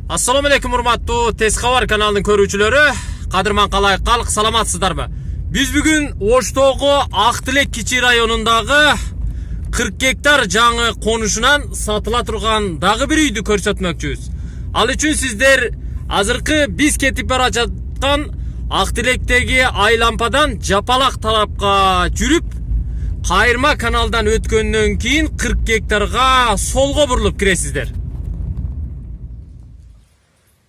Assalamu alaikum урматтуу Tez Xabar kanalının көрүүчүлөрү. Кадырман калай калк, саламатсыздарбы? Биз бүгүн Оштогу Актилек Кичи районундагы 40 гектар жаңы конушунан сатыла турган дагы бир үйдү көрсөтмөкчүбүз. Ал үчүн сиздер азыркы биз кетип бара жаткан Актилектеги айлампадан Жапалак тарапка жүрүп, Кайырма каналдан өткөндөн кийин 40 гектарга солго бурулуп киресиздер.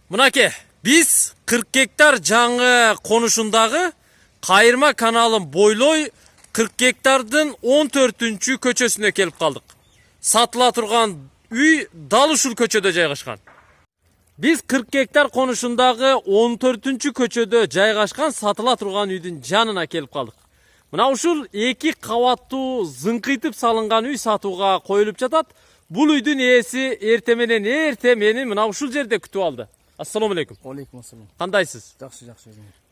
Мынаке, biz 40 гектар жаңы конушундагы Кайырма каналын бойлой 40 гектардын 14-чү көчөсүнө келип калдык. Сатыла турган үй дал ушул көчөдө жайгашкан. Biz 40 гектар конушундагы 14-чү көчөдө жайгашкан сатыла турган үйдүн жанына келип калдык. Мына ушул 2 кабаттуу зыңкыйтып салынган үй сатууга коюлуп жатат. Бул үйдүн ээси эрте менен мени мына ушул жерде күтүп алды. Assalamu alaikum. Алейкум ассалам. Кандайсыз? Жакшы.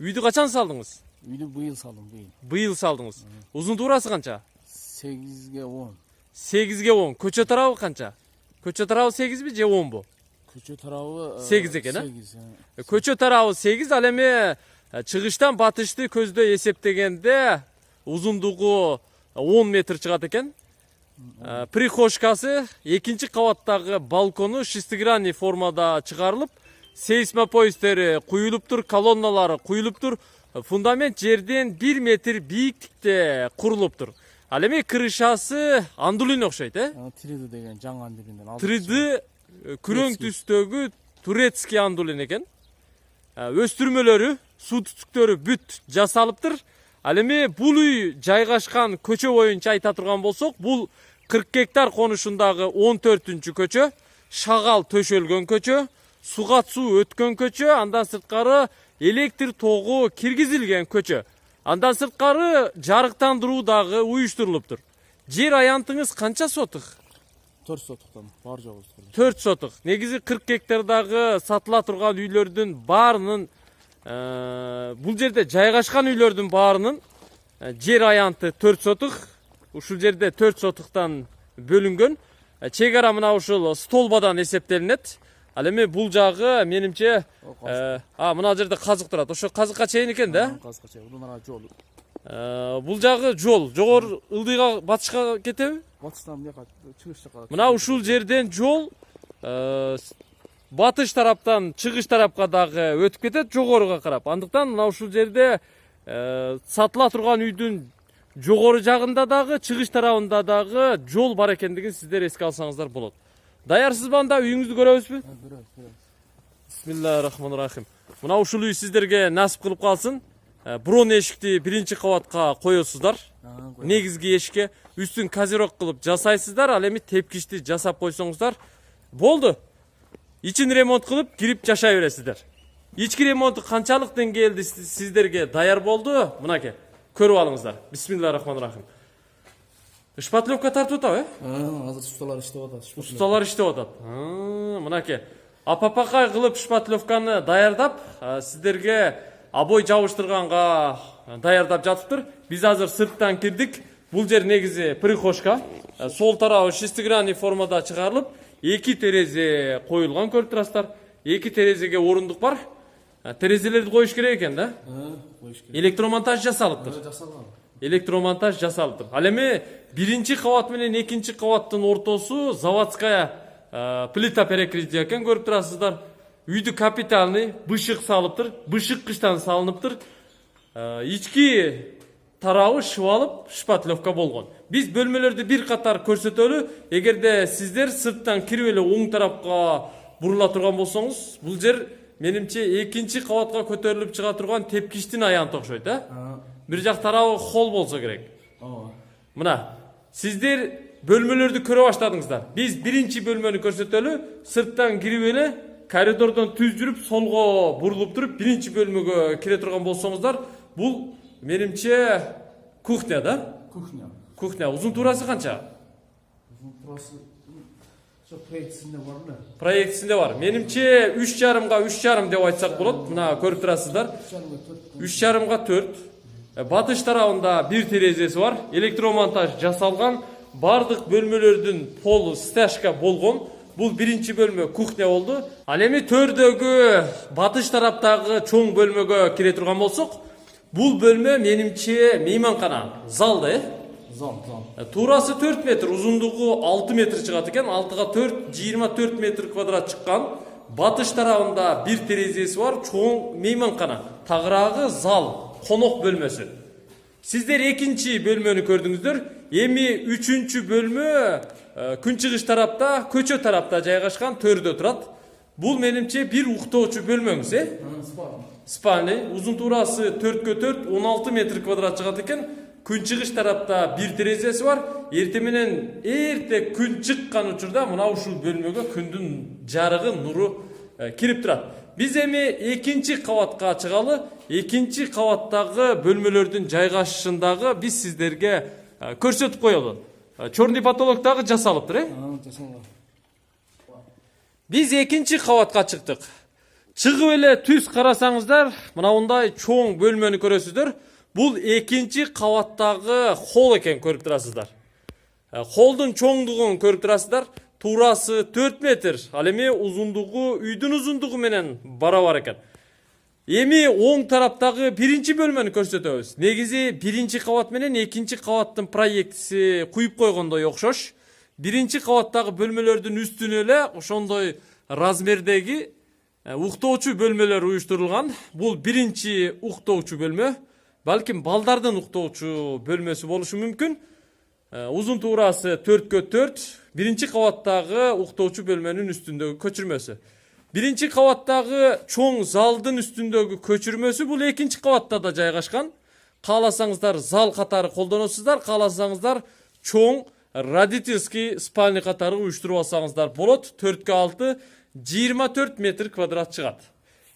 Үйдү качан салдыңыз? Үйдү быйыл салдым, быйыл. Быйыл салдыңыз. Узун туурасы канча? 8ге 10. 8ге 10. Көчө тарабы канча? Көчө тарабы 8би же 10бу? Көчө тарабы 8 экен, а? 8. Көчө тарабы 8, ал эми чыгыштан батышты көздөй эсептегенде узундугу 10 метр чыгат экен. Прихожкасы 2-чи кабаттагы балкону шестигранный формада чыгарылып, сейсмопоисттери куюлуптур, колонналары куюлуптур, фундамент жерден 1 метр бийиктикте курулуптур. Ал эми крышасы андулин окшойт, э? 3D деген жаңы андулинден алдык. 3D күрөң түстөгү турецкий андулин экен. Өстүрмөлөрү, суу түтүктөрү бүт жасалыптыр. Ал эми бул үй жайгашкан көчө боюнча айта турган болсок, бул 40 гектар конушундагы 14-чү көчө, шагал төшөлгөн көчө, сугат суу өткөн көчө, андан сырткары электр тогу киргизилген көчө. Андан сырткары жарыктандыруу дагы уюштурулуптур. Жер аянтыңыз канча сотук? 4 сотуктан бар жогу. 4 сотук. Негизи 40 гектардагы сатыла турган үйлөрдүн баарынын бул жерде жайгашкан үйлөрдүн баарынын жер аянты 4 сотук. Ушул жерде 4 сотуктан бөлүнгөн. Чек ара мына ушул столбадан эсептелинет. Ал эми бул жагы менимче мына жерде казык турат. Ошо казыкка чейин экен да? Казыкка чейин. Бул ана жол. Бул жагы жол. Жогору ылдыйга батышка кетеби? Батыштан бияка чыгыш жака. Мына ушул жерден жол батыш тараптан чыгыш тарапка дагы өтүп кетет, жогоруга карап. Андыктан мына ушул жерде сатыла турган үйдүн жогору жагында дагы, чыгыш тарабында дагы жол бар экендигин сиздер эске алсаңыздар болот. Даярсызбы анда үйүңүздү көрөбүзбү? Көрөбүз. Бисмиллахиррахманиррахим. Мына ушул үй сиздерге насип кылып калсын. Брон эшикти 1-кабатка коесуздар. Негизги эшикке үстүн козирок кылып жасайсыздар. Ал эми тепкичти жасап койсоңуздар болду. Ичин ремонт кылып кирип жашай бересиздер. Ички ремонту канчалык деңгээлде сиздерге даяр болду? Мынаке, көрүп алыңыздар. Бисмиллахиррахманиррахим. Шпатлевка тартып атабы, Азыр ustalar иштеп атат. Ustalar иштеп атат. Мынаке, апапакай кылып шпатлевканы даярдап, сиздерге абой жабыштырганга даярдап жатыптыр. Биз азыр сырттан кирдик. Бул жер негизи прихожка. Сол тарабы шестигранный формада чыгарылып, 2 терезе коюлган, көрүп турасыздар. 2 терезеге орундук бар. Терезелерди коюш керек экен да? Коюш керек. Электромонтаж жасалыптыр. Жасалган. Электромонтаж жасалыптыр. Ал эми 1-чи кабат менен 2-чи кабаттын ортосу заводская плита перекрытие экен, көрүп турасыздар. Үйдү капитальный бышык салыптыр, бышык кыштан салыныптыр. Ички тарабы шыбалып шпатлевка болгон. Биз бөлмөлөрдү бир катар көрсөтөлү. Эгерде сиздер сырттан кирип эле оң тарапка бурула турган болсоңуз, бул жер менимче 2-чи кабатка көтөрүлүп чыга турган тепкичтин аянты окшойт, Бир жак тарабы холл болсо керек. Мына, сиздер бөлмөлөрдү көрө баштадыңыздар. Биз 1-чи бөлмөнү көрсөтөлү. Сырттан кирип эле коридордон түз жүрүп, солго бурулуп туруп 1-чи бөлмөгө кире турган болсоңуздар, бул менимче кухня да? Кухня. Узун туурасы канча? Узун туурасы ошо проектисинде бар. Проектисинде бар. Менимче 3,5 3,5 деп айтсак болот. Мына көрүп турасыздар. 3,5 4. Батыш тарабында 1 терезеси бар. Электромонтаж жасалган. Бардык бөлмөлөрдүн полу стяжка болгон. Бул биринчи бөлмө кухня болду. Ал эми төрдөгү батыш тараптагы чоң бөлмөгө кире турган болсок, бул бөлмө менимче мейманкана, зал да, Зал. Туурасы 4 метр, узундугу 6 метр чыгат экен. 6га 4, 24 метр квадрат чыккан. Батыш тарабында бир терезеси бар, чоң мейманкана. Тагыраагы зал, конок бөлмөсү. Сиздер экинчи бөлмөнү көрдүңүздөр. Эми үчүнчү бөлмө күнчыгыш тарапта, көчө тарапта жайгашкан, төрдө турат. Бул менимче бир уктоочу бөлмөңүз, спальный. Узун туурасы 4г4, 16 метр квадрат чыгат экен. Күнчыгыш тарапта бир терезеси бар. Эрте менен эрте күн чыккан учурда мына ушул бөлмөгө күндүн жарыгы, нуру кирип турат. Биз эми экинчи кабатка чыгалы. Экинчи кабаттагы бөлмөлөрдүн жайгашышындагы биз сиздерге көрсөтүп коелу. Чорный потолок дагы жасалыптыр, Жасалган. Биз экинчи кабатка чыктык. Чыгып эле түз карасаңыздар, мындай чоң бөлмөнү көрөсүздөр. Бул экинчи кабаттагы холл экен, көрүп турасыздар. Холдун чоңдугун көрүп турасыздар. Туурасы 4 метр. Ал эми узундугу үйдүн узундугу менен барабар экен. Эми оң тараптагы биринчи бөлмөнү көрсөтөбүз. Негизи биринчи кабат менен экинчи кабаттын проектиси куюп койгондой окшош. Биринчи кабаттагы бөлмөлөрдүн үстүнө эле ошондой размердеги уктоочу бөлмөлөр уюштурулган. Бул биринчи уктоочу бөлмө. Балким балдардын уктоочу бөлмөсү болушу мүмкүн. Узун туурасы 4г4, биринчи кабаттагы уктоочу бөлмөнүн үстүндөгү көчүрмөсү. Биринчи кабаттагы чоң залдын үстүндөгү көчүрмөсү бул экинчи кабатта да жайгашкан. Кааласаңыздар зал катары колдоносуздар, кааласаңыздар чоң родительский спальный катары уюштуруп алсаңыздар болот. 4г6, 24 метр квадрат чыгат.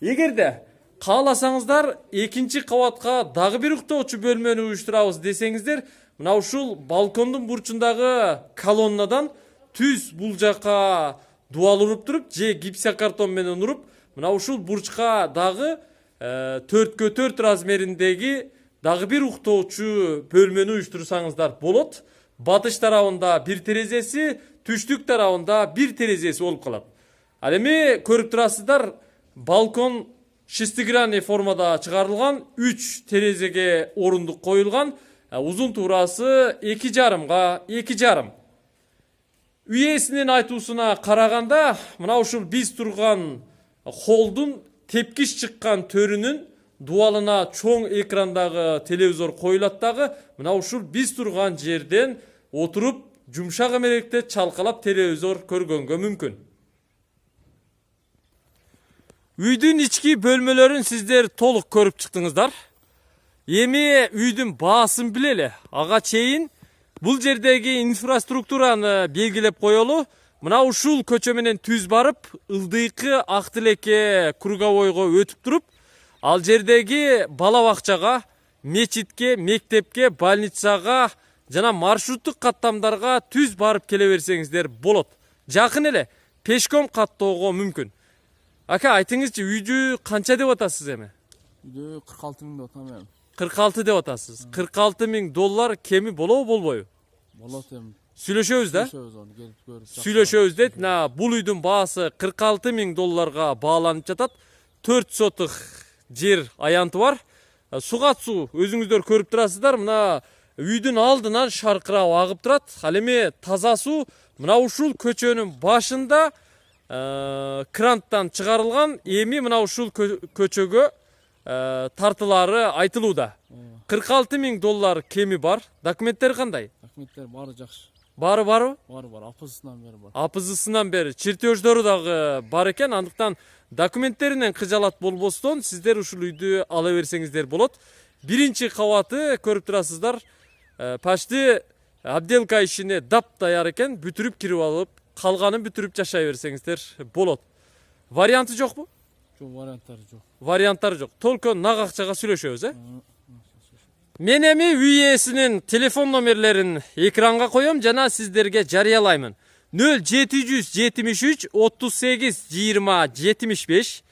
Эгерде кааласаңыздар экинчи кабатка дагы бир уктоочу бөлмөнү уюштурабыз десеңиздер, мына ушул балкондун бурчундагы колоннадан түз бул жака дуал уруп туруп, же гипсокартон менен уруп, мына ушул бурчка дагы 4г4 размериндеги дагы бир уктоочу бөлмөнү уюштурсаңыздар болот. Батыш тарабында бир терезеси, түштүк тарабында бир терезеси болуп калат. Ал эми көрүп турасыздар, балкон шестигранный формада чыгарылган, 3 терезеге орундук коюлган. Узун туурасы 2,5 га 2,5. Үй ээсинин айтуусуна караганда, мына ушул биз турган холдун тепкич чыккан төрүнүн дуалына чоң экрандагы телевизор коюлат дагы, мына ушул биз турган жерден отуруп, жумшак эмеректе чалкалап телевизор көргөнгө мүмкүн. Үйдүн ички бөлмөлөрүн сиздер толук көрүп чыктыңыздар. Эми үйдүн баасын билели. Ага чейин бул жердеги инфраструктураны белгилеп коелу. Мына ушул көчө менен түз барып, ылдыйкы ак тилекке круговойго өтүп туруп, ал жердеги бала бакчага, мечитке, мектепке, больницага жана маршруттук каттамдарга түз барып келе берсеңиздер болот. Жакын эле пешком каттоого мүмкүн. Ака, айтыңызчы, үйдү канча деп атасыз эми? Үйдө 46 миң деп атам эми. 46 деп атасыз. 46 миң доллар кеми болобу, болбойбу? Болот эми. Сүйлөшөбүз да? Сүйлөшөбүз дейт. Бул үйдүн баасы 46 миң долларга бааланып жатат. 4 сотых жер аянты бар. Сугат суу өзүңүздөр көрүп турасыздар. Мына үйдүн алдынан шаркырап агып турат. Ал эми таза суу мына ушул көчөнүн башында кранттан чыгарылган. Эми мына ушул көчөгө тартылары айтылууда. 46 миң доллар кеми бар. Документтери кандай? Документтер баары жакшы. Бары барбы? Бар, апызысынан бери бар. Апызысынан бери чертеждору дагы бар экен. Андыктан документтеринен кыжалат болбостон сиздер ушул үйдү ала берсеңиздер болот. Биринчи кабаты көрүп турасыздар. Почти отделка ишине дап даяр экен. Бүтүрүп кирип алып, калганын бүтүрүп жашай берсеңиздер болот. Варианты жокпу? Жок, варианттары жок. Варианттары жок. Толко нак акчага сүйлөшөбүз, Мен эми үй ээсинин телефон номерлерин экранга коем жана сиздерге жарыялаймын. 0773 38 20 75.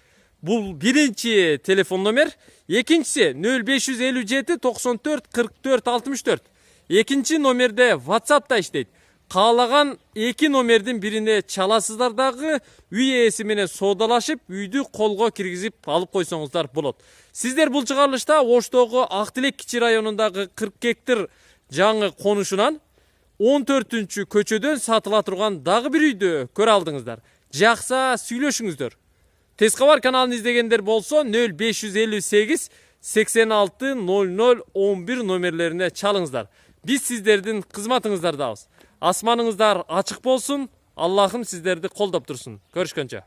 Бул биринчи телефон номер. Экинчиси 0557 94 44 64. Экинчи номерде WhatsApp да иштейт. каалаган 2 номердин бирине чаласыздар дагы үй ээси менен соодалашып, үйдү колго киргизип алып койсоңуздар болот. Сиздер бул чыгарылышта Оштогу Ак Тилек кичи районундагы 40 гектар жаңы конушунан 14-күнчү көчөдөн сатыла турган дагы бир үйдү көрө алдыңыздар. Жакса сүйлөшүңүздөр. Тез кабар каналын издегендер болсо 0558 86 00 11 номерлерине чалыңыздар. Биз сиздердин кызматыңыздардабыз. Асманыңыздар ачык болсун. Аллахым сиздерди колдоп турсун. Көрүшкөнчө.